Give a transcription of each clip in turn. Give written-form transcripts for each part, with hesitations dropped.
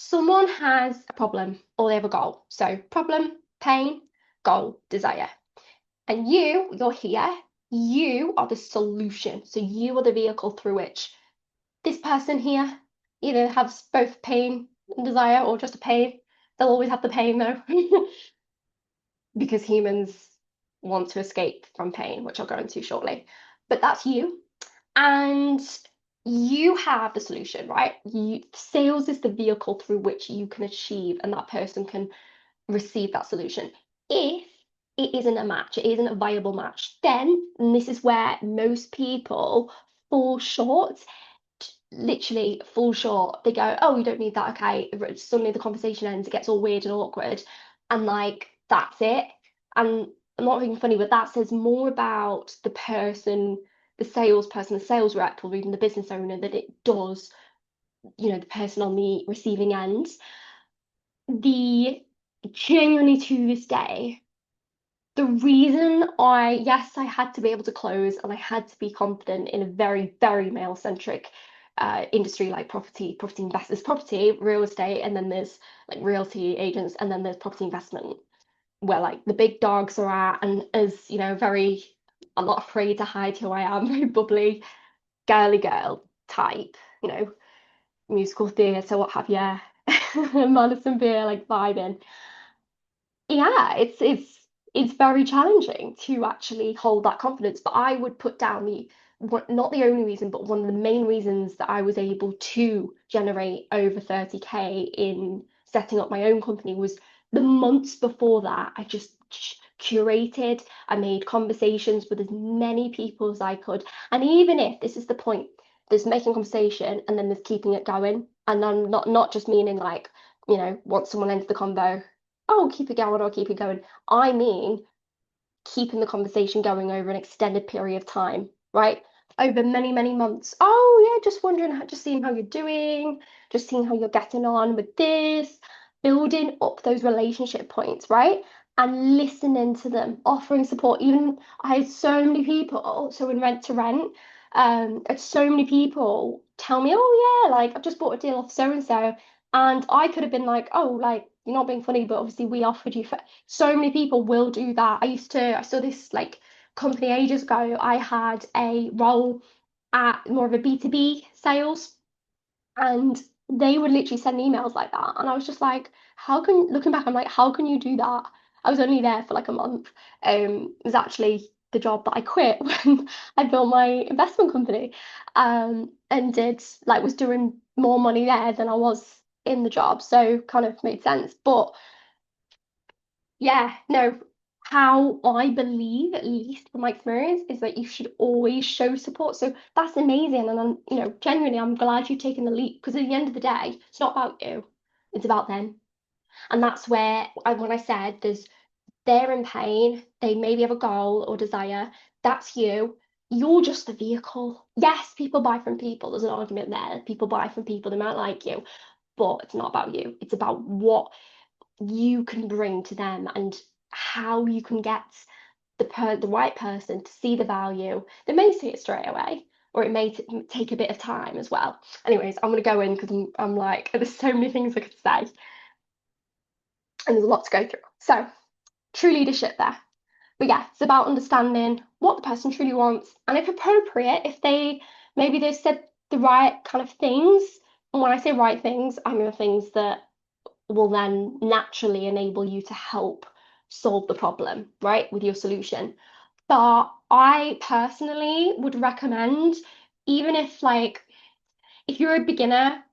someone has a problem or they have a goal. So problem, pain, goal, desire. And you're here, you are the solution. So you are the vehicle through which this person here either has both pain and desire or just a pain. They'll always have the pain though, because humans want to escape from pain, which I'll go into shortly. But that's you. And you have the solution, right? Sales is the vehicle through which you can achieve and that person can receive that solution. If it isn't a match, it isn't a viable match, then, and this is where most people fall short, literally fall short. They go, oh, you don't need that, okay. Suddenly the conversation ends, it gets all weird and awkward, and like that's it. And I'm not being funny, but that says more about the person, the salesperson, the sales rep, or even the business owner than it does, the person on the receiving end. The Genuinely to this day, the reason yes, I had to be able to close and I had to be confident in a very, very male-centric industry like property investors, property, real estate, and then there's like realty agents, and then there's property investment, where like the big dogs are at, and as very, I'm not afraid to hide who I am, very bubbly, girly girl type, you know, musical theatre, what have you, Madison Beer, like vibing. Yeah, it's very challenging to actually hold that confidence. But I would put down not the only reason, but one of the main reasons that I was able to generate over 30K in setting up my own company was the months before that. I just curated, I made conversations with as many people as I could. And even if this is the point, there's making conversation and then there's keeping it going. And I'm not just meaning like, once someone ends the convo, oh, keep it going or keep it going. I mean, keeping the conversation going over an extended period of time, right? Over many, many months. Oh, yeah, just wondering, just seeing how you're doing, just seeing how you're getting on with this, building up those relationship points, right? And listening to them, offering support. Even I had so many people, so in Rent to Rent, I had so many people tell me, oh, yeah, like I've just bought a deal off so and so. And I could have been like, oh, like, you're not being funny, but obviously we offered you. So many people will do that. I saw this like company ages ago. I had a role at more of a B2B sales, and they would literally send emails like that. And I was just like, looking back, I'm like, how can you do that? I was only there for like a month. It was actually the job that I quit when I built my investment company. And was doing more money there than I was in the job. So kind of made sense. But yeah, no, how I believe, at least from my experience, is that you should always show support. So that's amazing. And genuinely, I'm glad you've taken the leap, because at the end of the day, it's not about you, it's about them. And that's where when I said they're in pain, they maybe have a goal or desire, that's you. You're just the vehicle. Yes, people buy from people. There's an argument there. People buy from people, they might like you, but it's not about you. It's about what you can bring to them and how you can get the right person to see the value. They may see it straight away, or it may take a bit of time as well. Anyways, I'm going to go in because I'm like, there's so many things I could say, and there's a lot to go through. So, true leadership there. But yeah, it's about understanding what the person truly wants, and if appropriate, if they've said the right kind of things. And when I say right things, I mean the things that will then naturally enable you to help solve the problem, right, with your solution. But I personally would recommend, even if you're a beginner,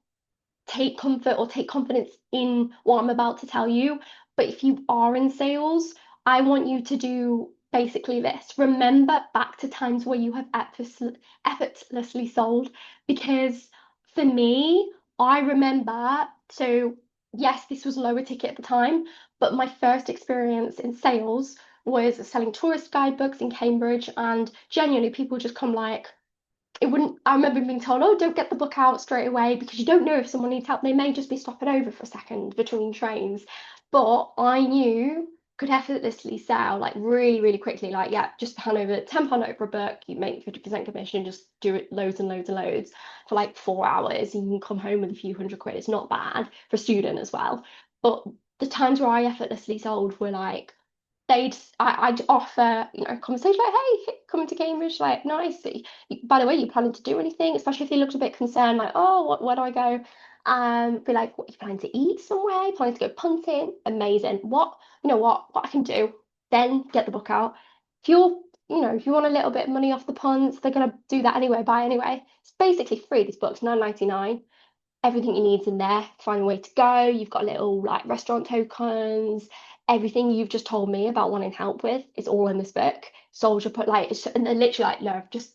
take comfort or take confidence in what I'm about to tell you. But if you are in sales, I want you to do basically this. Remember back to times where you have effortlessly sold. Because for me, I remember, so yes, this was lower ticket at the time, but my first experience in sales was selling tourist guidebooks in Cambridge, and genuinely people just come like, it wouldn't, I remember being told, oh, don't get the book out straight away because you don't know if someone needs help. They may just be stopping over for a second between trains. But I knew could effortlessly sell like really, really quickly. Like, yeah, just hand over £10 over a book, you make 50% commission, just do it loads and loads and loads for like 4 hours. And you can come home with a few £100. It's not bad for a student as well. But the times where I effortlessly sold were like I'd offer, a conversation like, hey, coming to Cambridge, like, nice. By the way, you planning to do anything? Especially if they looked a bit concerned, like, oh, where do I go? Be like, what, you planning to eat somewhere? You planning to go punting? Amazing. What I can do, then get the book out. If you're, if you want a little bit of money off the punts, they're gonna do that anyway, buy anyway. It's basically free. This book's £9.99. Everything you need's in there. Find a way to go. You've got little like restaurant tokens. Everything you've just told me about wanting help with is all in this book. Soldier put like, and they're literally like, no, just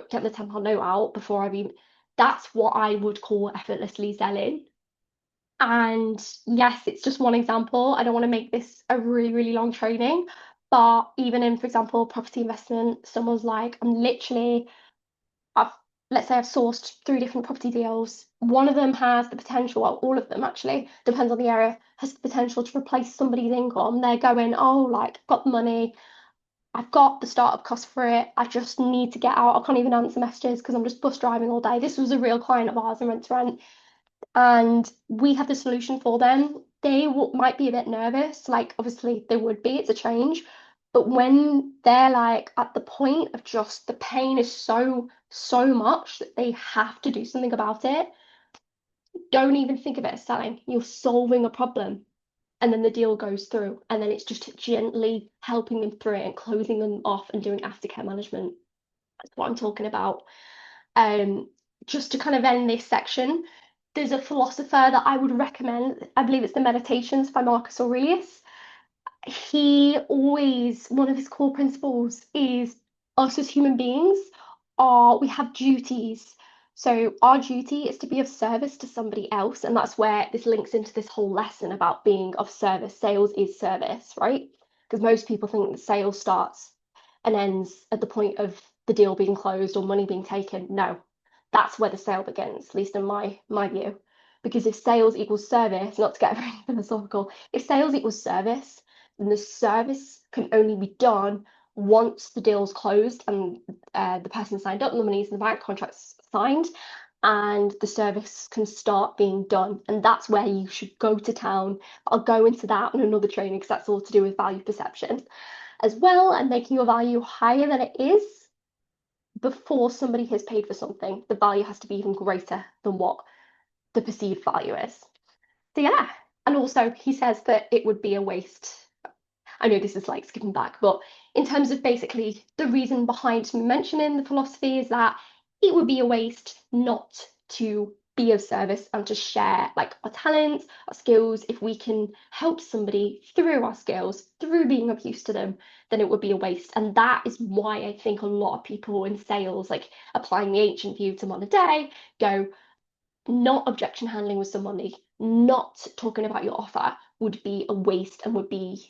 get the £10 note out before I've even. That's what I would call effortlessly selling. And yes, it's just one example. I don't want to make this a really, really long training, but even in, for example, property investment, someone's like, I've let's say I've sourced 3 different property deals. One of them has the potential, well, all of them actually, depends on the area, has the potential to replace somebody's income. They're going, oh, like, I've got the money, I've got the startup cost for it. I just need to get out. I can't even answer messages because I'm just bus driving all day. This was a real client of ours in Rent to Rent, and we have the solution for them. They might be a bit nervous, like obviously they would be, it's a change. But when they're like at the point of just the pain is so much that they have to do something about it, don't even think of it as selling. You're solving a problem. And then the deal goes through. And then it's just gently helping them through it and closing them off and doing aftercare management. That's what I'm talking about. Um, just to kind of end this section, there's a philosopher that I would recommend. I believe it's the Meditations by Marcus Aurelius. One of his core principles is us as human beings we have duties. So our duty is to be of service to somebody else. And that's where this links into this whole lesson about being of service. Sales is service, right? Because most people think that sales starts and ends at the point of the deal being closed or money being taken. No, that's where the sale begins, at least in my view. Because if sales equals service, not to get very philosophical, if sales equals service, then the service can only be done once the deal's closed and the person signed up, and the money's in the bank, contract's signed, and the service can start being done. And that's where you should go to town. I'll go into that in another training because that's all to do with value perception as well, and making your value higher than it is before somebody has paid for something. The value has to be even greater than what the perceived value is. So yeah. And also he says that it would be a waste. I know this is like skipping back, but in terms of basically the reason behind me mentioning the philosophy is that it would be a waste not to be of service and to share like our talents, our skills. If we can help somebody through our skills, through being of use to them, then it would be a waste. And that is why I think a lot of people in sales, like applying the ancient view to modern day, go, not objection handling with somebody, not talking about your offer would be a waste and would be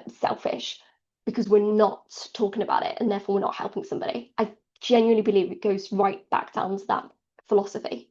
selfish because we're not talking about it and therefore we're not helping somebody. I genuinely believe it goes right back down to that philosophy.